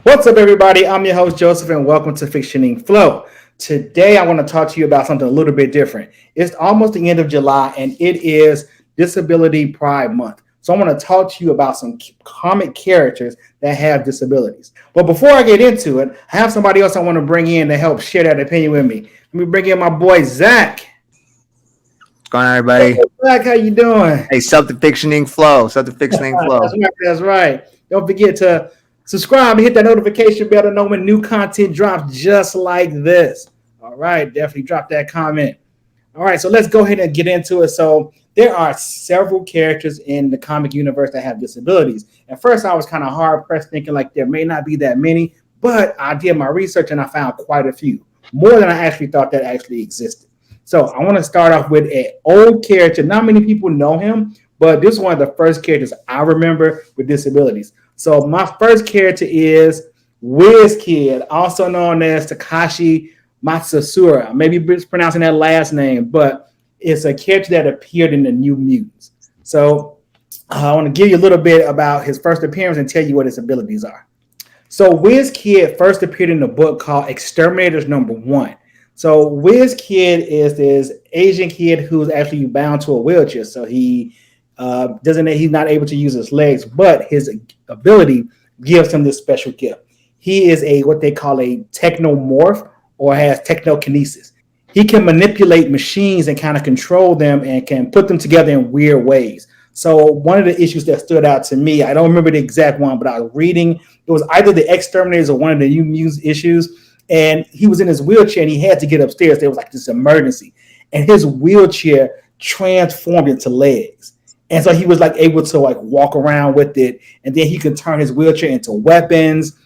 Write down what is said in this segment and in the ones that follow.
What's up, everybody? I'm your host, Joseph, and welcome to Fictioning Flow. Today, I want to talk to you about something a little bit different. It's almost the end of July, and it is Disability Pride Month. So, I want to talk to you about some comic characters that have disabilities. But before I get into it, I have somebody else I want to bring in to help share that opinion with me. Let me bring in my boy, Zach. What's going on, Hey, everybody? Zach, how you doing? Hey, Subject-fictioning flow. Subject-fictioning That's flow. right. That's right. Don't forget to subscribe and hit that notification bell to know when new content drops just like this. All right. Definitely drop that comment. All right. So let's go ahead and get into it. So there are several characters in the comic universe that have disabilities. At first, I was kind of hard pressed thinking like there may not be that many, but I did my research and I found quite a few, more than I actually thought that actually existed. So I want to start off with an old character. Not many people know him, but this is one of the first characters I remember with disabilities. So my first character is Wiz Kid, also known as Takashi Matsusura. Maybe pronouncing that last name, but it's a character that appeared in the New Mutants. So I want to give you a little bit about his first appearance and tell you what his abilities are. So Wiz Kid first appeared in a book called Exterminators Number One. So Wiz Kid is this Asian kid who's actually bound to a wheelchair. So he doesn't he's not able to use his legs, but his ability gives him this special gift. He is a what they call a technomorph or has technokinesis. He can manipulate machines and kind of control them and can put them together in weird ways. So one of the issues that stood out to me, I don't remember the exact one, but I was reading, it was either the Exterminators or one of the New Muse issues, and he was in his wheelchair and he had to get upstairs. There was like this emergency, and his wheelchair transformed into legs. And so he was like able to like walk around with it, and then he could turn his wheelchair into weapons,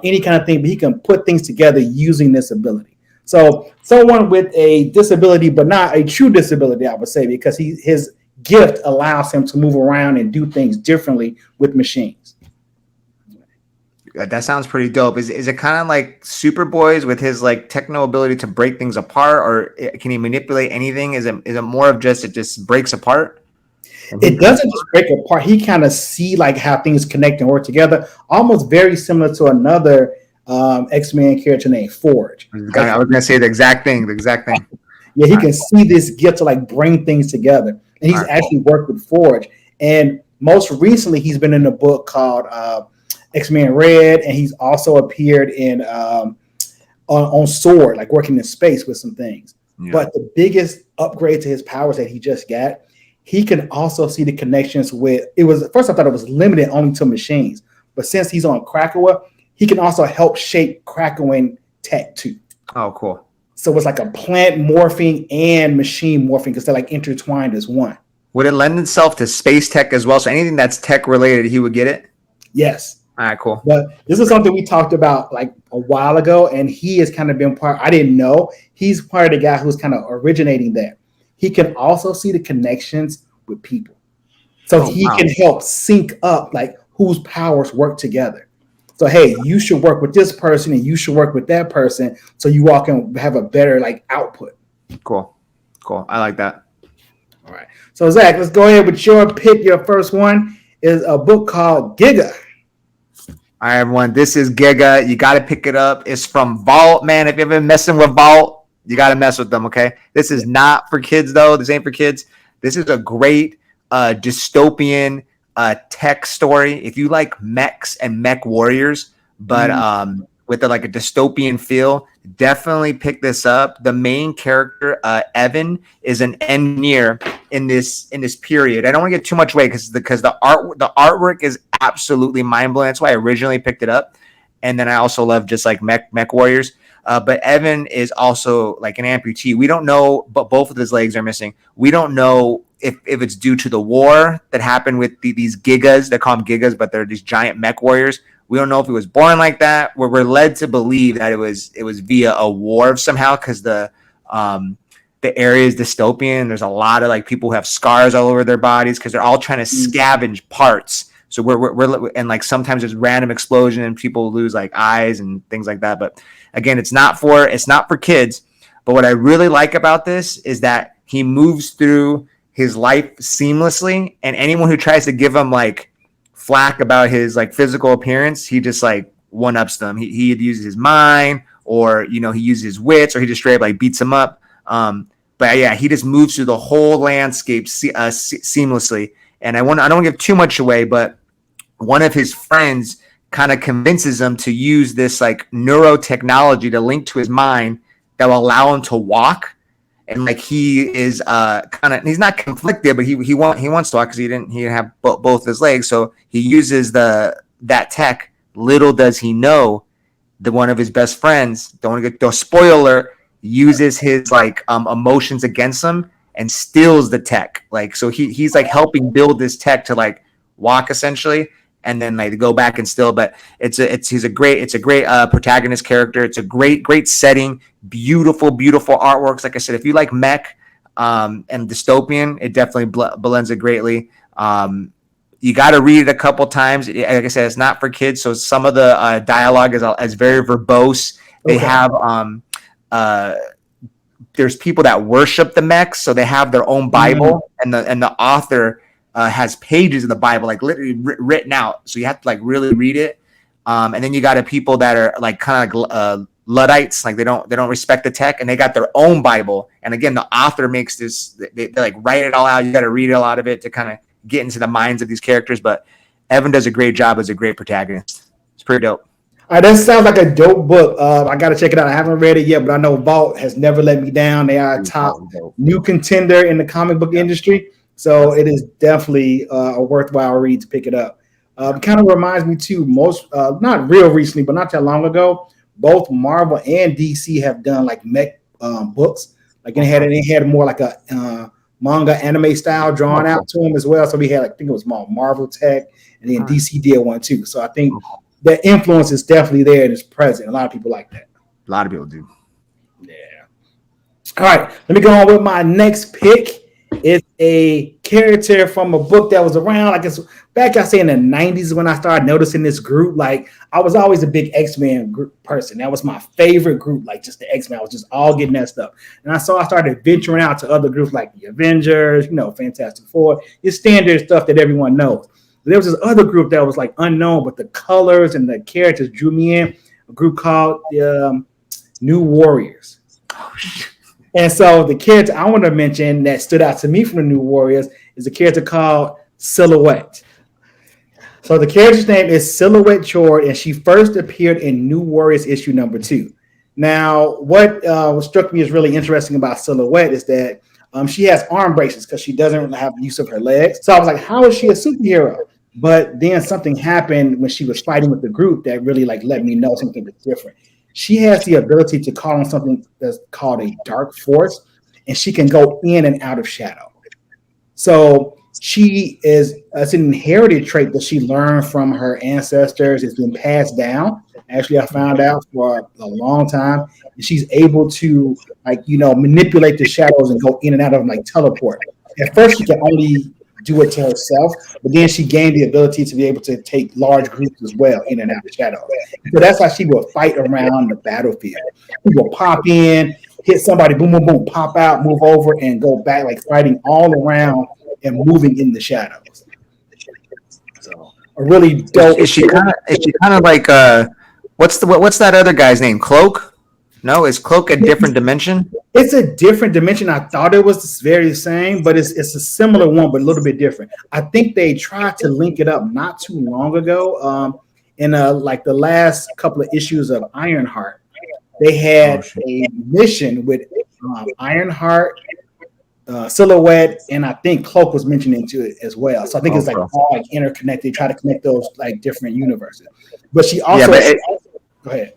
any kind of thing. But he can put things together using this ability. So someone with a disability, but not a true disability, I would say, because his gift allows him to move around and do things differently with machines. That sounds pretty dope. Is it kind of like Superboy's with his like techno ability to break things apart, or can he manipulate anything? Is it more of just it just breaks apart? It doesn't just break apart. He kind of see like how things connect and work together, almost very similar to another X-Men character named Forge. Like, I was gonna say the exact thing. The exact thing. yeah, he All right, can cool. see this gift to like bring things together, and All he's right, cool. actually worked with Forge. And most recently, he's been in a book called X-Men Red, and he's also appeared in on Sword, like working in space with some things. Yeah. But the biggest upgrade to his powers that he just got, he can also see the connections with. It was at first I thought it was limited only to machines, but since he's on Krakoa, he can also help shape Krakoan tech too. Oh, cool. So it's like a plant morphing and machine morphing because they're like intertwined as one. Would it lend itself to space tech as well? So anything that's tech related, he would get it. Yes. All right, cool. But this is something we talked about like a while ago, and he has kind of been part. I didn't know he's part of the guy who's kind of originating that. He can also see the connections with people, so Oh, he wow. can help sync up like whose powers work together. So hey, you should work with this person, and you should work with that person, so you all can have a better like output. Cool. Cool. I like that. All right. So Zach, let's go ahead with your pick. Your first one is a book called Giga. All right, everyone. This is Giga. You got to pick it up. It's from Vault, man. If you've been messing with Vault, you got to mess with them, okay? This is not for kids, though. This ain't for kids. This is a great dystopian tech story. If you like mechs and mech warriors, but with like a dystopian feel, definitely pick this up. The main character, Evan, is an engineer in this period. I don't want to get too much away because the artwork is absolutely mind blowing. That's why I originally picked it up, and then I also love just like mech warriors. But Evan is also like an amputee. We don't know, but both of his legs are missing. We don't know if it's due to the war that happened with these gigas. They call them gigas, but they're these giant mech warriors. We don't know if he was born like that. We're led to believe that it was via a war somehow because the area is dystopian. There's a lot of like people who have scars all over their bodies because they're all trying to scavenge parts. So we're and like sometimes there's random explosion and people lose like eyes and things like that. But again, it's not for kids. But what I really like about this is that he moves through his life seamlessly, and anyone who tries to give him like flack about his like physical appearance, he just like one ups them. He uses his mind, or he uses his wits, or he just straight up like beats him up. But yeah, he just moves through the whole landscape seamlessly. And I don't want to give too much away, but one of his friends kind of convinces him to use this like neurotechnology to link to his mind that will allow him to walk. And like he is he's not conflicted, but he wants to walk because he didn't have both his legs. So he uses that tech. Little does he know that one of his best friends, don't want to get the spoiler, uses his like emotions against him and steals the tech. Like, so he's like helping build this tech to like walk essentially, and then like go back and steal. But he's a great protagonist character. It's a great setting, beautiful artworks. Like I said, if you like mech and dystopian, it definitely blends it greatly. You got to read it a couple times. Like I said, it's not for kids, so some of the dialogue is very verbose. They have there's people that worship the mechs, so they have their own Bible, and the author has pages of the Bible like literally written out, so you have to like really read it. And then you got people that are like kind of like Luddites, like they don't respect the tech, and they got their own Bible. And again, the author makes this, they like write it all out. You got to read a lot of it to kind of get into the minds of these characters. But Evan does a great job as a great protagonist. It's pretty dope. All right, that sounds like a dope book. I got to check it out. I haven't read it yet, but I know Vault has never let me down. They are a top new contender in the comic book industry. So it is definitely a worthwhile read to pick it up. Kind of reminds me too, not real recently, but not that long ago, both Marvel and DC have done like mech books. Like they had more like a manga anime style drawn out to them as well. So we had, like, I think it was Marvel Tech, and then DC did one too. So I think the influence is definitely there and it's present. A lot of people like that. A lot of people do. Yeah. All right, let me go on with my next pick. It's a character from a book that was around, I guess, back I say in the 90s when I started noticing this group. Like, I was always a big X-Men group person. That was my favorite group, like just the X-Men. I was just all getting that stuff. And I started venturing out to other groups like the Avengers, Fantastic Four, your standard stuff that everyone knows. But there was this other group that was like unknown, but the colors and the characters drew me in, a group called the New Warriors. Oh, shit. And so the character I want to mention that stood out to me from the New Warriors is a character called Silhouette. So the character's name is Silhouette Chord, and she first appeared in New Warriors issue number 2. Now, what struck me as really interesting about Silhouette is that she has arm braces because she doesn't really have use of her legs. So I was like, how is she a superhero? But then something happened when she was fighting with the group that really like let me know something was different. She has the ability to call on something that's called a dark force, and she can go in and out of shadow. So it's an inherited trait that she learned from her ancestors. It's been passed down. Actually, I found out for a long time. And she's able to manipulate the shadows and go in and out of them, like teleport. At first, she can only do it to herself, but then she gained the ability to be able to take large groups as well in and out of shadows. So that's how she will fight around the battlefield. She will pop in, hit somebody, boom, boom, boom, pop out, move over, and go back, like fighting all around and moving in the shadows. So a really dope. Is she kind of like what's that other guy's name? Cloak? No, is Cloak a different dimension? It's a different dimension. I thought it was very same, but it's a similar one, but a little bit different. I think they tried to link it up not too long ago. In like the last couple of issues of Ironheart, they had a mission with Ironheart, Silhouette, and I think Cloak was mentioned into it as well. So I think it's like all like interconnected. Try to connect those like different universes. But she also go ahead.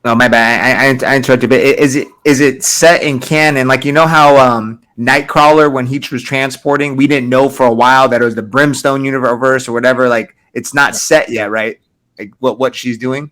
No, my bad. I interrupted. But is it set in canon? Like, how Nightcrawler, when he was transporting, we didn't know for a while that it was the Brimstone universe or whatever. Like, it's not set yet, right? Like what she's doing.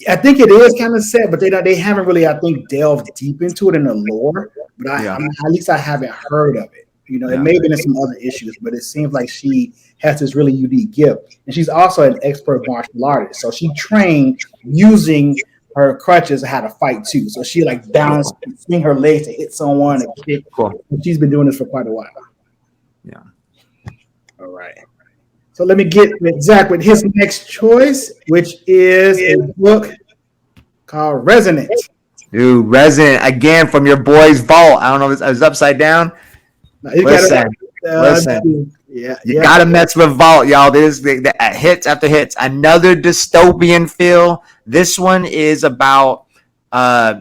I think it is kind of set, but they haven't really, I think, delved deep into it in the lore. But at least I haven't heard of it. It may have been in some other issues, but it seems like she has this really unique gift, and she's also an expert martial artist. So she trained using her crutches how to fight too. So she like balance, swing her legs to hit someone and kick. Cool. She's been doing this for quite a while. Yeah. All right. So let me get with Zach with his next choice, which is a book called Resonance. Dude, Resident again from your boy's vault. I don't know if it's upside down. Now, you got Listen, to, listen. yeah, You yeah. gotta mess with Vault, y'all. This hits after hits. Another dystopian feel. This one is about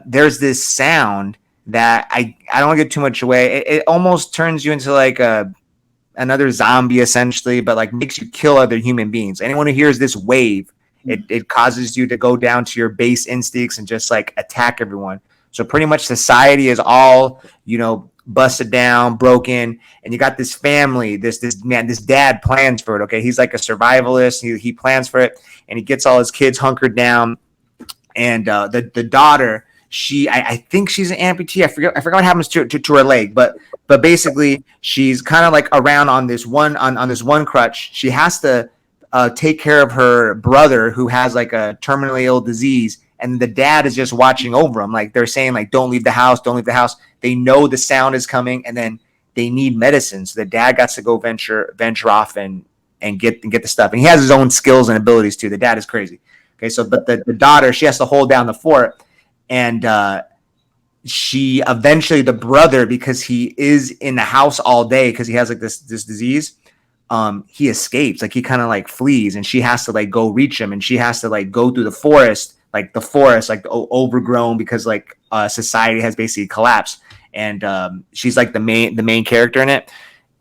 there's this sound that I don't want to get too much away. It almost turns you into like another zombie essentially, but like makes you kill other human beings. Anyone who hears this wave, it causes you to go down to your base instincts and just like attack everyone. So pretty much society is all, busted down, broken, and you got this family, this man, this dad plans for it. Okay, he's like a survivalist. He plans for it, and he gets all his kids hunkered down. And the daughter, I think she's an amputee. I forgot what happens to her leg, but basically she's kind of like around on this one on this one crutch. She has to take care of her brother who has like a terminally ill disease, and the dad is just watching over him. Like they're saying, like, don't leave the house, don't leave the house. They know the sound is coming, and then they need medicine. So the dad got to go venture off and get the stuff. And he has his own skills and abilities too. The dad is crazy. Okay, so but the daughter, she has to hold down the fort, and she eventually, the brother, because he is in the house all day because he has like this disease, he escapes. Like he kind of like flees, and she has to like go reach him, and she has to like go through the forest like overgrown because like society has basically collapsed, and she's like the main character in it.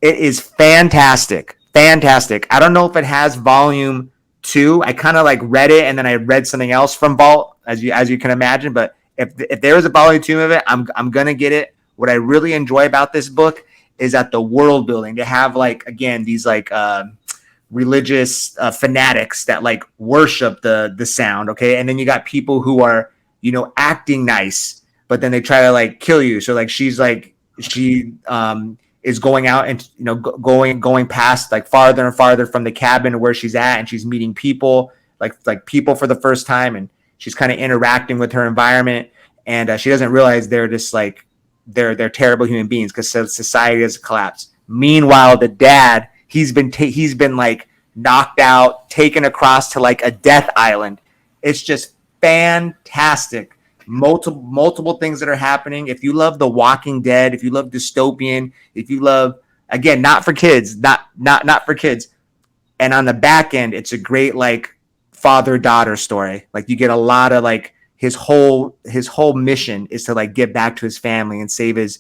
It is fantastic. I don't know if it has volume 2. I kind of like read it and then I read something else from Vault, as you can imagine. But if there is a volume 2 of it, I'm gonna get it. What I really enjoy about this book is that the world building. They have like, again, these like religious fanatics that like worship the sound. Okay, and then you got people who are acting nice, but then they try to like kill you. So like she is going out and going past like farther and farther from the cabin where she's at, and she's meeting people like people for the first time, and she's kind of interacting with her environment, and she doesn't realize they're just like they're terrible human beings because society has collapsed. Meanwhile, the dad, he's been like knocked out, taken across to like a death island. It's just fantastic. Multiple things that are happening. If you love The Walking Dead, if you love dystopian, if you love, again, not for kids, not for kids. And on the back end, it's a great like father-daughter story. Like you get a lot of like his whole mission is to like get back to his family and save his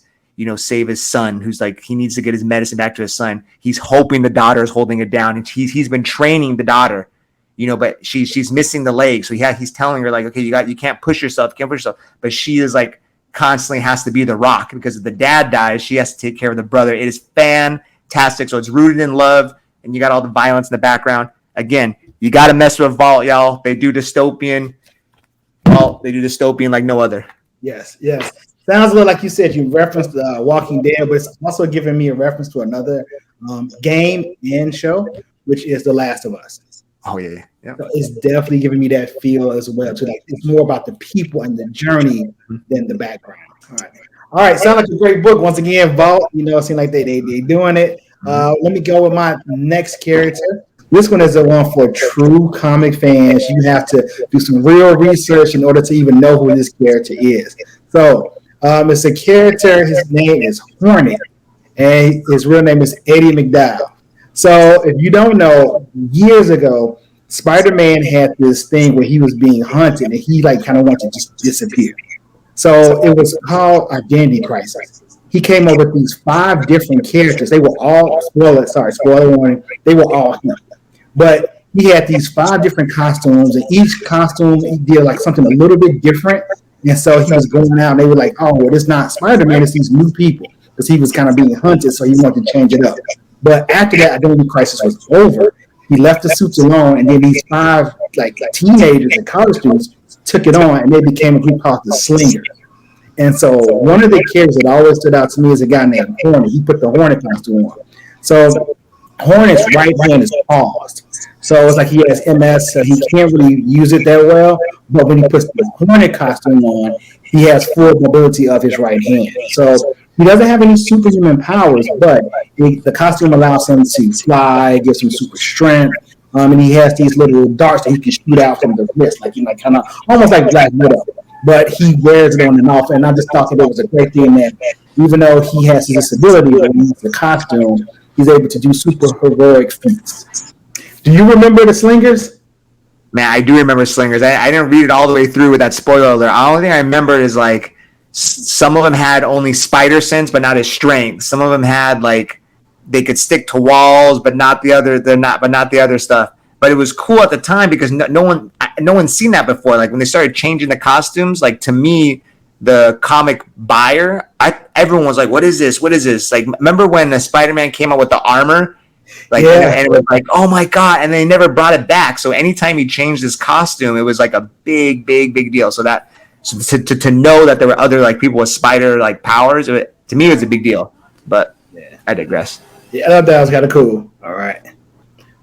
son, who's like, he needs to get his medicine back to his son. He's hoping the daughter is holding it down, and he's been training the daughter, but she's missing the leg. So he's telling her like, okay, you can't push yourself, but she is like constantly has to be the rock because if the dad dies, she has to take care of the brother. It is fantastic. So it's rooted in love, and you got all the violence in the background. Again, you got to mess with Vault, y'all. They do dystopian. Vault, they do dystopian like no other. Yes. Sounds a little like you said. You referenced Walking Dead, but it's also giving me a reference to another game and show, which is The Last of Us. Oh yeah. So it's definitely giving me that feel as well. Too. Like it's more about the people and the journey than the background. All right. Sounds like a great book. Once again, Vault. It seems like they doing it. Let me go with my next character. This one is the one for true comic fans. You have to do some real research in order to even know who this character is. So it's a character. His name is Hornet, and his real name is Eddie McDowell. So if you don't know, years ago, Spider-Man had this thing where he was being hunted, and he like kind of wanted to just disappear. So it was called Identity Crisis. He came up with these 5 different characters. They were all spoiler warning. They were all him. But he had these 5 different costumes, and each costume he did like something a little bit different. And so he was going out, and they were like, "Oh, well, it's not Spider-Man; it's these new people," because he was kind of being hunted, so he wanted to change it up. But after that Identity Crisis was over, he left the suits alone, and then these 5 like teenagers and college students took it on, and they became a group called the Slingers. And so one of the characters that always stood out to me is a guy named Hornet. He put the Hornet costume on. So Hornet's right hand is paused. So it's like he has MS, so he can't really use it that well. But when he puts the Hornet costume on, he has full mobility of his right hand. So He doesn't have any superhuman powers, but the costume allows him to fly, gives him super strength, and he has these little darts that he can shoot out from the wrist, like kind of almost like Black Widow. But he wears it on and off, and I just thought that it was a great thing that even though he has his disability, when he uses the costume, he's able to do super heroic feats. Do you remember the Slingers? Man, I do remember Slingers. I didn't read it all the way through with that spoiler alert. The only thing I remember is like some of them had only spider sense, but not his strength. Some of them had like they could stick to walls, but not the other. They're not, but not the other stuff. But it was cool at the time because no one's seen that before. Like when they started changing the costumes, like to me, the comic buyer, everyone was like, "What is this? What is this?" Like, remember when the Spider-Man came out with the armor? Like, Yeah. and it was like, oh my God. And they never brought it back. So anytime he changed his costume, it was like a big deal. So that, to know that there were other like people with spider like powers, to me, it was a big deal. But I digress. Yeah, I thought that was kind of cool. All right.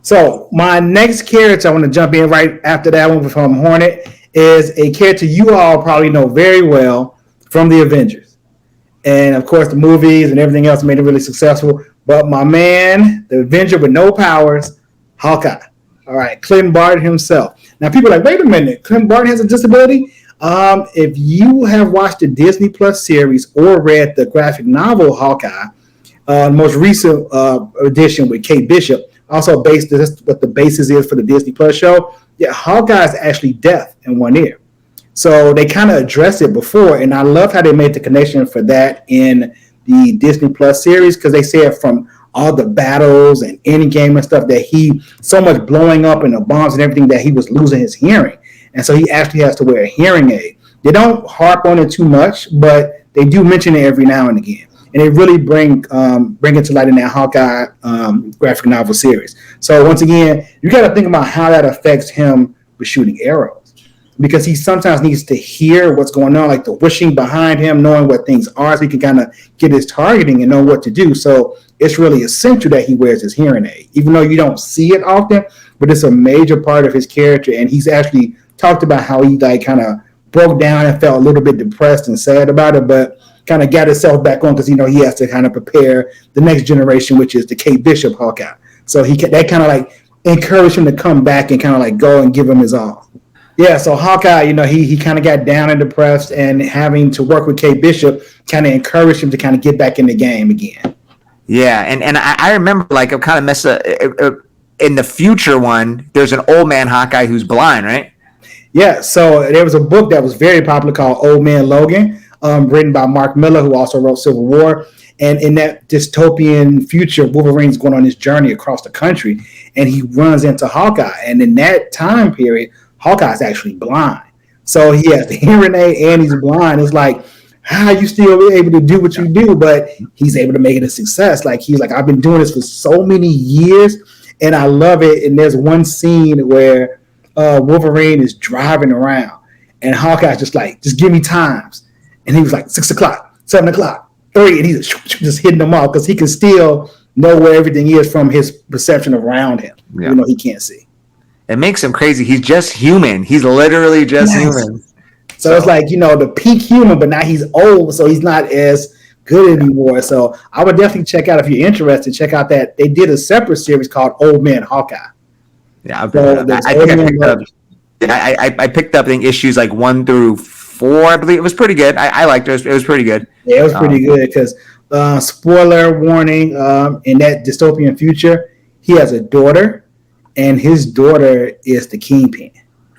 So my next character, I want to jump in right after that one from Hornet, is a character you all probably know very well from the Avengers. And of course, the movies and everything else made it really successful. But my man, the Avenger with no powers, Hawkeye. All right, Clint Barton himself. Now, people are like, wait a minute, Clint Barton has a disability? If you have watched the Disney Plus series or read the graphic novel Hawkeye, most recent edition with Kate Bishop, also based this what the basis is for the Disney Plus show. Yeah, Hawkeye is actually deaf in one ear. So they kind of addressed it before, and I love how they made the connection for that in the Disney Plus series because they said from all the battles and Endgame and stuff that he so much blowing up in the bombs and everything that he was losing his hearing, and so he actually has to wear a hearing aid. They don't harp on it too much, but they do mention it every now and again, and they really bring it to light in that Hawkeye graphic novel series. So once again, you got to think about how that affects him with shooting arrows. Because he sometimes needs to hear what's going on, like the whooshing behind him, knowing what things are, so he can kind of get his targeting and know what to do. So it's really essential that he wears his hearing aid, even though you don't see it often, but it's a major part of his character. And he's actually talked about how he like kind of broke down and felt a little bit depressed and sad about it, but kind of got himself back on because, you know, he has to kind of prepare the next generation, which is the Kate Bishop Hawkeye. So that kind of like encouraged him to come back and kind of like go and give him his all. Yeah, so Hawkeye, you know, he kind of got down and depressed, and having to work with Kate Bishop kind of encouraged him to kind of get back in the game again. Yeah, and I remember like I'm kind of messed up. In the future one, there's an old man Hawkeye who's blind, right? Yeah, so there was a book that was very popular called Old Man Logan, written by Mark Miller, who also wrote Civil War. And in that dystopian future, Wolverine's going on this journey across the country, and he runs into Hawkeye. And in that time period, Hawkeye's actually blind. So he has the hearing aid and he's blind. It's like, how are you still able to do what you do? But he's able to make it a success. Like he's like, I've been doing this for so many years and I love it. And there's one scene where Wolverine is driving around and Hawkeye's just like, just give me times. And he was like 6 o'clock, 7 o'clock, 3, and he's just hitting them off because he can still know where everything is from his perception around him. Yeah. You know, he can't see. It makes him crazy. He's just human. He's literally just human. So it's like, you know, the peak human, but now he's old, so he's not as good anymore. So I would definitely check out, if you're interested, check out that they did a separate series called Old Man Hawkeye. Yeah, I picked up I think issues like 1 through 4. I believe it was pretty good. I liked it. It was pretty good. Yeah, it was pretty good because spoiler warning, in that dystopian future, he has a daughter. And his daughter is the Kingpin.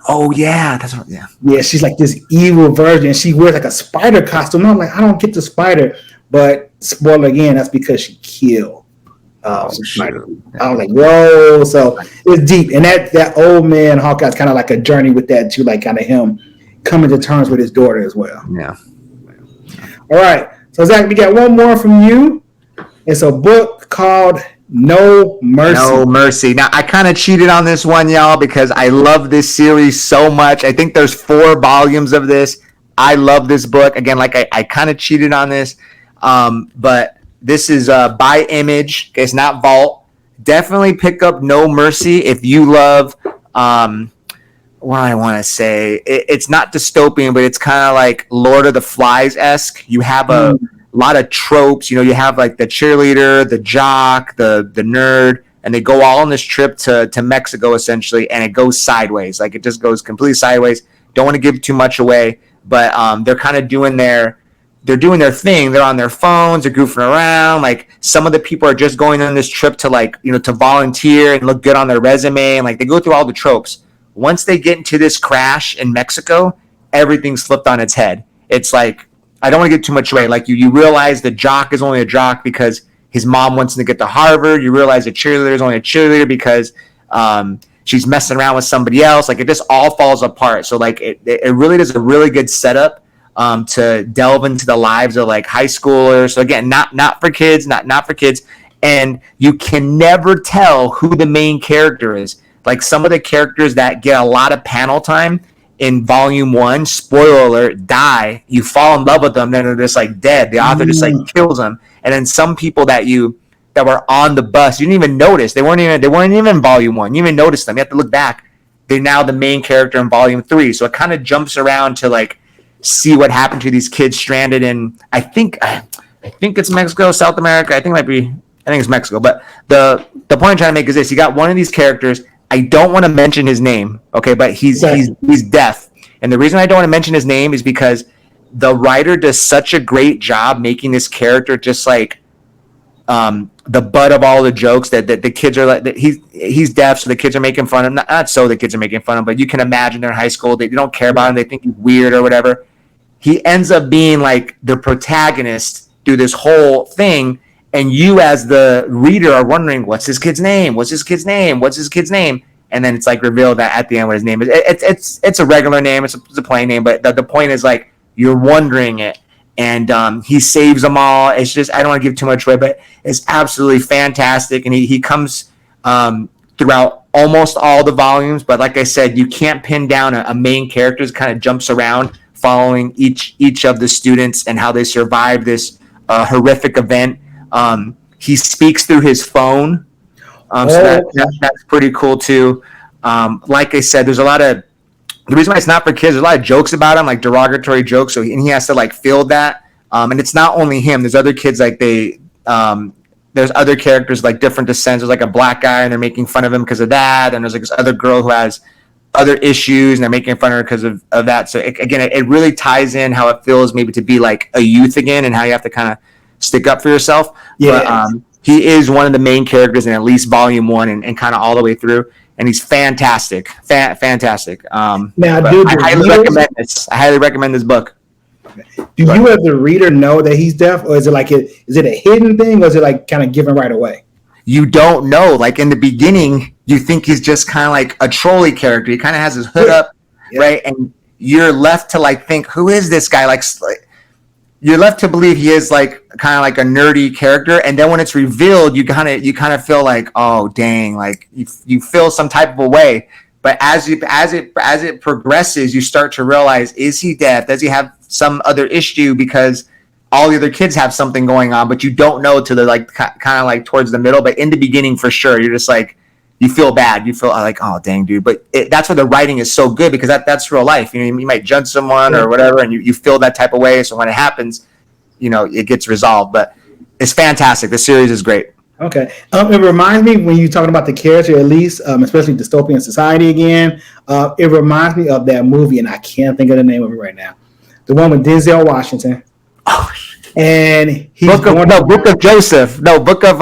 Oh yeah, that's what. Yeah, yeah. She's like this evil version. She wears like a spider costume. I'm like, I don't get the spider, but spoiler again, that's because she killed spider. I was like, whoa. So it's deep, and that old man Hawkeye's kind of like a journey with that too, like kind of him coming to terms with his daughter as well. Yeah. All right. So Zach, we got one more from you. It's a book called No Mercy. No Mercy. Now, I kind of cheated on this one, y'all, because I love this series so much. I think there's 4 volumes of this. I love this book. Again, like I kind of cheated on this. But this is by Image. It's not Vault. Definitely pick up No Mercy if you love, what I want to say. It's not dystopian, but it's kind of like Lord of the Flies-esque. You have a lot of tropes. You have like the cheerleader, the jock, the nerd, and they go all on this trip to Mexico essentially, and it goes sideways. Like it just goes completely sideways. Don't want to give too much away, but they're kind of doing their thing. They're on their phones, they're goofing around. Like some of the people are just going on this trip to like, to volunteer and look good on their resume. And like they go through all the tropes. Once they get into this crash in Mexico, everything's flipped on its head. It's like, I don't want to give too much away. Like you realize the jock is only a jock because his mom wants him to get to Harvard. You realize the cheerleader is only a cheerleader because she's messing around with somebody else. Like it just all falls apart. So like it really does a really good setup to delve into the lives of like high schoolers. So again, not for kids, not for kids. And you can never tell who the main character is. Like some of the characters that get a lot of panel time in volume 1, spoiler alert, die. You fall in love with them, then they're just like dead. The author just like kills them. And then some people that were on the bus, you didn't even notice. They weren't even in volume 1. You didn't even notice them. You have to look back. They're now the main character in volume 3. So it kind of jumps around to like see what happened to these kids stranded in, I think it's Mexico, South America. I think it's Mexico. But the point I'm trying to make is this: you got one of these characters. I don't want to mention his name, okay, but he's deaf. And the reason I don't want to mention his name is because the writer does such a great job making this character just like the butt of all the jokes that the kids are like. That he's deaf, so the kids are making fun of him. Not so the kids are making fun of him, but you can imagine they're in high school. They don't care about him. They think he's weird or whatever. He ends up being like the protagonist through this whole thing. And you as the reader are wondering, what's this kid's name? What's this kid's name? What's this kid's name? And then it's like revealed that at the end what his name is. It's a regular name. It's a plain name. But the point is like you're wondering it. And he saves them all. It's just, I don't want to give too much away, but it's absolutely fantastic. And he comes throughout almost all the volumes. But like I said, you can't pin down a main character. It kind of jumps around following each of the students and how they survive this horrific event. He speaks through his phone, so that's pretty cool too. Like I said, there's a lot of, the reason why it's not for kids, there's a lot of jokes about him, like derogatory jokes. So he has to like field that. And it's not only him. There's other kids like there's other characters like different descents. There's like a black guy and they're making fun of him because of that. And there's like this other girl who has other issues and they're making fun of her because of that. So it really ties in how it feels maybe to be like a youth again and how you have to kind of stick up for yourself. Yeah. But he is one of the main characters in at least volume 1 and kind of all the way through. And he's fantastic. Fantastic. Now, dude, I highly recommend this book. Do you as the reader know that he's deaf, or is it a hidden thing, or is it like kind of given right away? You don't know. Like in the beginning, you think he's just kind of like a trolley character. He kind of has his hood up, right? And you're left to like think, who is this guy? Like you're left to believe he is like kind of like a nerdy character, and then when it's revealed, you kind of feel like, oh dang, like you feel some type of a way. But as it progresses, you start to realize, is he deaf? Does he have some other issue? Because all the other kids have something going on, but you don't know till they're like kind of like towards the middle. But in the beginning, for sure, you're just like, you feel bad. You feel like, oh dang, dude. But that's why the writing is so good, because that's real life. You might judge someone or whatever, and you feel that type of way. So when it happens, it gets resolved. But it's fantastic. The series is great. Okay. It reminds me, when you're talking about the character, at least, especially Dystopian Society again, it reminds me of that movie, and I can't think of the name of it right now. The one with Denzel Washington. Oh, and he's Book of Joseph. No, Book of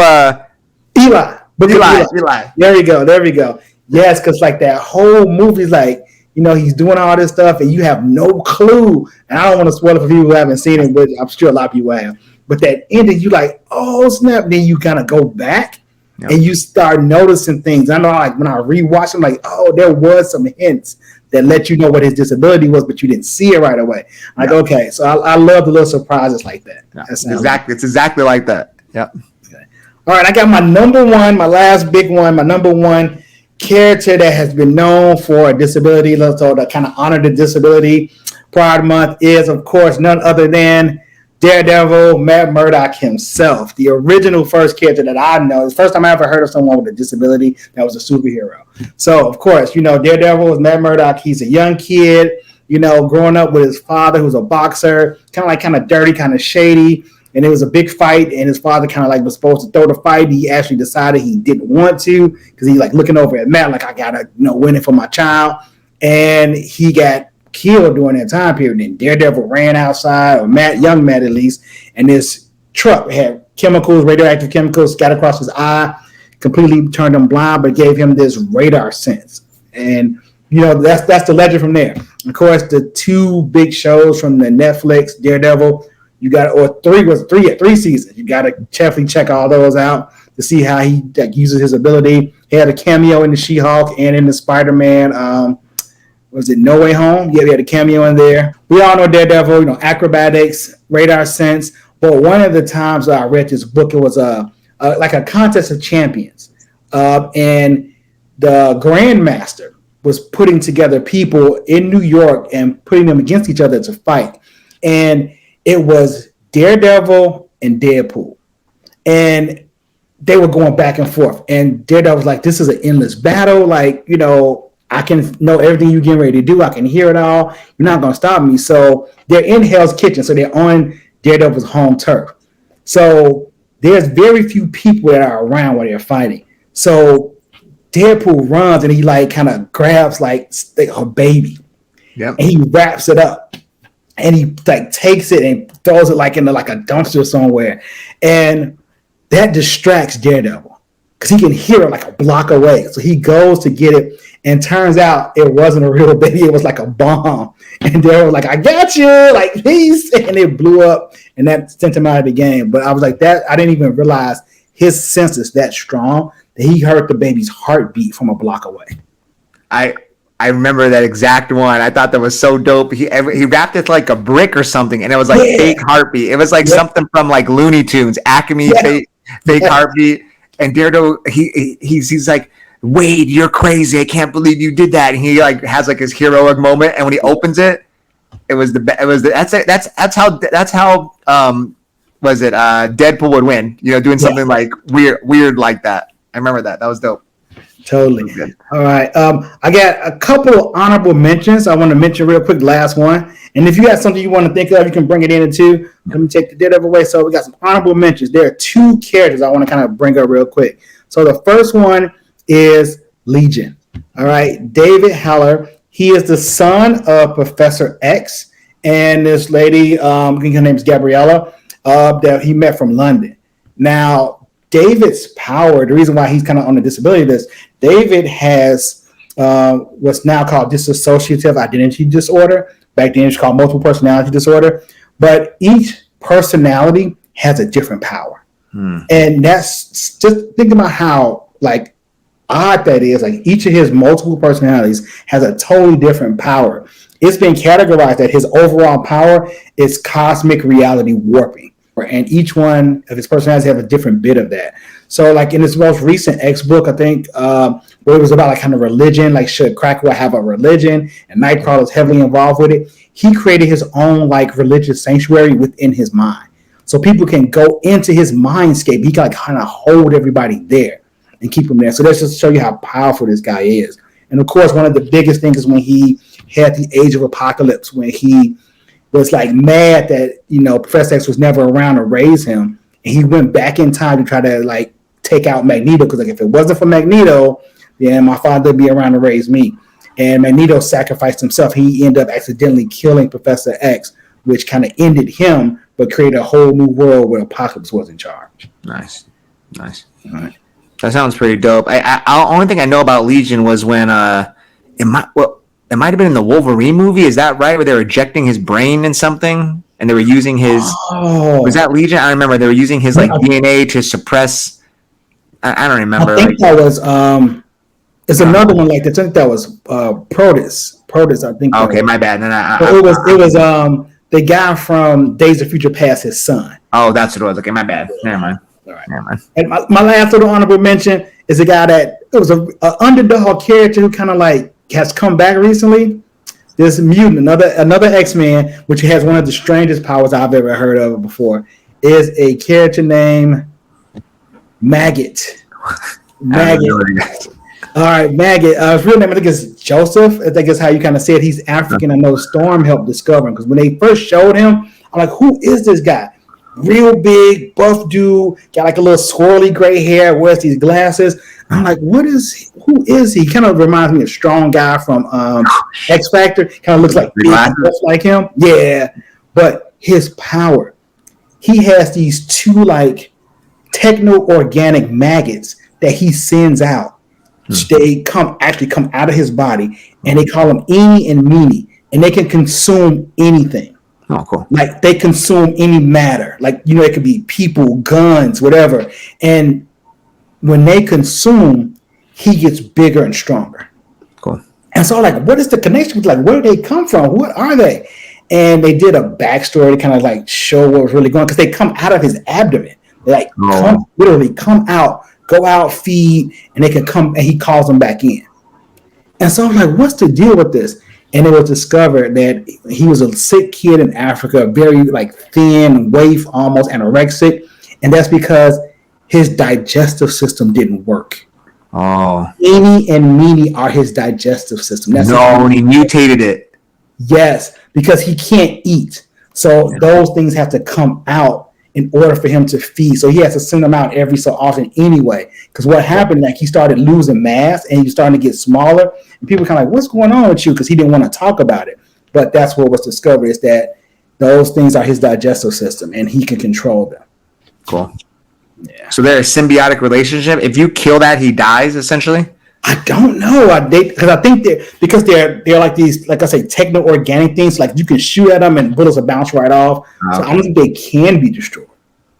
Eli. Eli. There we go. Yes, because like that whole movie's like, he's doing all this stuff and you have no clue. And I don't want to spoil it for people who haven't seen it, but I'm sure a lot of people have. But that ending, you like, oh snap. Then you kind of go back and you start noticing things. I know, like when I rewatch, I'm like, oh, there was some hints that let you know what his disability was, but you didn't see it right away. Like, okay, so I love the little surprises like that. It's exactly like that. Yep. Okay. All right, I got my number one, my last big one, my number one character that has been known for a disability, so to kind of honor the Disability Pride Month, is, of course, none other than Daredevil, Matt Murdock himself, the original first character that I know. It's the first time I ever heard of someone with a disability that was a superhero. So, of course, Daredevil is Matt Murdock. He's a young kid, growing up with his father, who's a boxer, kind of dirty, kind of shady. and it was a big fight, and his father kind of like was supposed to throw the fight. He actually decided he didn't want to because he like looking over at Matt like I gotta win it for my child, and he got killed during that time period. And Daredevil ran outside, or young Matt at least, and this truck had chemicals, radioactive chemicals, got across his eye, completely turned him blind, but gave him this radar sense. And that's the legend from there. Of course, the two big shows from the Netflix, Daredevil, you got, or three seasons. You got to definitely check all those out to see how he uses his ability. He had a cameo in the She-Hulk and in the Spider-Man. Was it No Way Home? Yeah, we had a cameo in there. We all know Daredevil, acrobatics, radar sense. But one of the times I read this book, it was like a contest of champions, and the Grandmaster was putting together people in New York and putting them against each other to fight. And it was Daredevil and Deadpool. And they were going back and forth. And Daredevil was like, this is an endless battle. Like, I can know everything you're getting ready to do. I can hear it all. You're not going to stop me. So they're in Hell's Kitchen. So they're on Daredevil's home turf. So there's very few people that are around while they're fighting. So Deadpool runs and he like kind of grabs like her baby, and he wraps it up, and he like takes it and throws it like into like a dumpster somewhere, and that distracts Daredevil because he can hear it like a block away. So he goes to get it, and turns out it wasn't a real baby; it was like a bomb. And Daredevil was like, "I got you!" Like please, and it blew up, and that sent him out of the game. But I was like, that I didn't even realize his sense is that strong that he heard the baby's heartbeat from a block away. I remember that exact one. I thought that was so dope. He wrapped it like a brick or something, and it was like fake heartbeat. It was like something from like Looney Tunes, Acme fake heartbeat. And Daredevil, he's like, Wade, you're crazy. I can't believe you did that. And he like has like his heroic moment, and when he opens it, that's how was it Deadpool would win, doing something like weird like that. I remember that was dope. Totally. All right, I got a couple honorable mentions I want to mention real quick. Last one, and if you got something you want to think of, you can bring it in too. Let me take the Daredevil away. So we got some honorable mentions. There are two characters I want to kind of bring up real quick. So the first one is Legion. All right, David Haller. He is the son of Professor X and this lady, her name is Gabriella, that he met from London. Now, David's power, the reason why he's kind of on the disability list, David has what's now called dissociative identity disorder. Back then it was called multiple personality disorder. But each personality has a different power. And that's just think about how like odd that is. Like each of his multiple personalities has a totally different power. It's been categorized that his overall power is cosmic reality warping. And each one of his personalities have a different bit of that. So like in his most recent X book, I think, where it was about like kind of religion, like should Krakoa have a religion, and Nightcrawler is heavily involved with it. He created his own like religious sanctuary within his mind. So people can go into his mindscape. He can like kind of hold everybody there and keep them there. So that's just to show you how powerful this guy is. And of course, one of the biggest things is when he had the Age of Apocalypse, when he was like mad that, Professor X was never around to raise him. And he went back in time to try to like take out Magneto. Because like if it wasn't for Magneto, then my father would be around to raise me. And Magneto sacrificed himself. He ended up accidentally killing Professor X, which kind of ended him, but created a whole new world where Apocalypse was in charge. Nice. All right. That sounds pretty dope. I only thing I know about Legion was when it might have been in the Wolverine movie. Is that right? Where they were ejecting his brain in something, and they were using his. Was that Legion? I remember they were using his like DNA to suppress. I don't remember. I think that was. It's another one like that. I think that was Protus. I think. Okay, my bad. Then it was the guy from Days of Future Past, his son. Oh, that's what it was. Okay, my bad. Never mind. All right. Never mind. And my last little honorable mention is a guy that it was an underdog character who kind of like has come back recently. This mutant, another X-Men, which has one of the strangest powers I've ever heard of before, is a character named Maggot. Maggot. All right, Maggot. His real name, I think, is Joseph. I think is how you kind of say it. He's African. I know Storm helped discover him because when they first showed him, I'm like, who is this guy? real big, buff dude, got like a little swirly gray hair, wears these glasses. I'm like, who is he? Kind of reminds me of Strong Guy from X Factor. Kind of looks like big, buff like him. Yeah, but his power, he has these two like techno-organic maggots that he sends out. They come out of his body, and they call them Eenie and Meanie, and they can consume anything. Oh, cool. Like they consume any matter. Like, you know, it could be people, guns, whatever. And when they consume, he gets bigger and stronger. Cool. And so, like, what is the connection? Like, where do they come from? What are they? And they did a backstory to kind of like show what was really going on, because they come out of his abdomen. They like literally come out, go out, feed, and they can come, and he calls them back in. And so I'm like, what's the deal with this? And it was discovered that he was a sick kid in Africa, very like thin, waif, almost anorexic. And that's because his digestive system didn't work. Oh. Eenie and Meanie are his digestive system. And he mutated it. Yes, because he can't eat. So those things have to come out in order for him to feed. So he has to send them out every so often anyway. Because what happened, like, he started losing mass and he was starting to get smaller. And people were kind of like, what's going on with you? Because he didn't want to talk about it. But that's what was discovered, is that those things are his digestive system and he can control them. Cool. Yeah. So they're a symbiotic relationship. If you kill that, he dies, essentially? I don't know. Because I think they're like these, like I say, techno-organic things. Like, you can shoot at them and bullets will bounce right off. Okay. So I don't think they can be destroyed.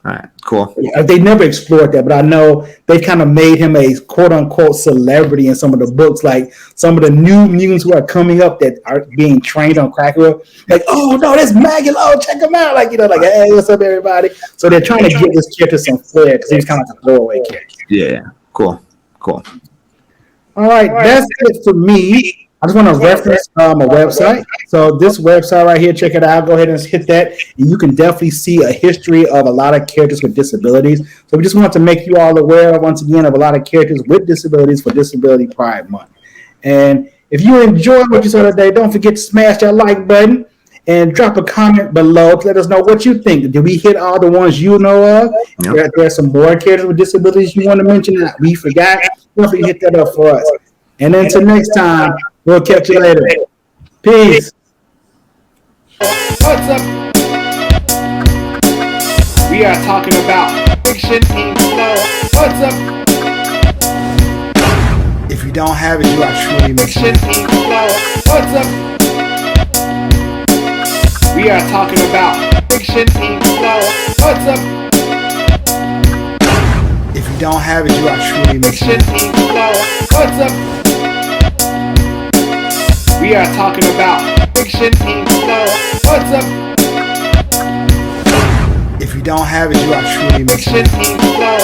All right, cool. Yeah, they never explored that, but I know they've kind of made him a quote-unquote celebrity in some of the books. Like, some of the new mutants who are coming up that are being trained on Cracker, like, oh no, that's Maggie. Oh, check him out. Like, you know, like, hey, what's up, everybody? So they're trying to give this character some flair, because he's kind of like a throwaway character. Yeah, cool. All right, that's it for me. I just want to reference a website. So this website right here, check it out. Go ahead and hit that. And you can definitely see a history of a lot of characters with disabilities. So we just want to make you all aware, once again, of a lot of characters with disabilities for Disability Pride Month. And if you enjoyed what you saw today, don't forget to smash that like button and drop a comment below to let us know what you think. Did we hit all the ones you know of? Yep. There are some more characters with disabilities you want to mention that we forgot. Definitely hit that up for us. And until next time, we'll catch you later. Peace. What's up? We are talking about fiction and flow. What's up? If you don't have it, you are truly missing it. Fiction and flow. What's up? We are talking about fiction and flow. What's up? If you don't have it, you are truly missing it. Fiction and flow. What's up? We are talking about fiction and flow. What's up? If you don't have it, you are truly missing it. Fiction and flow.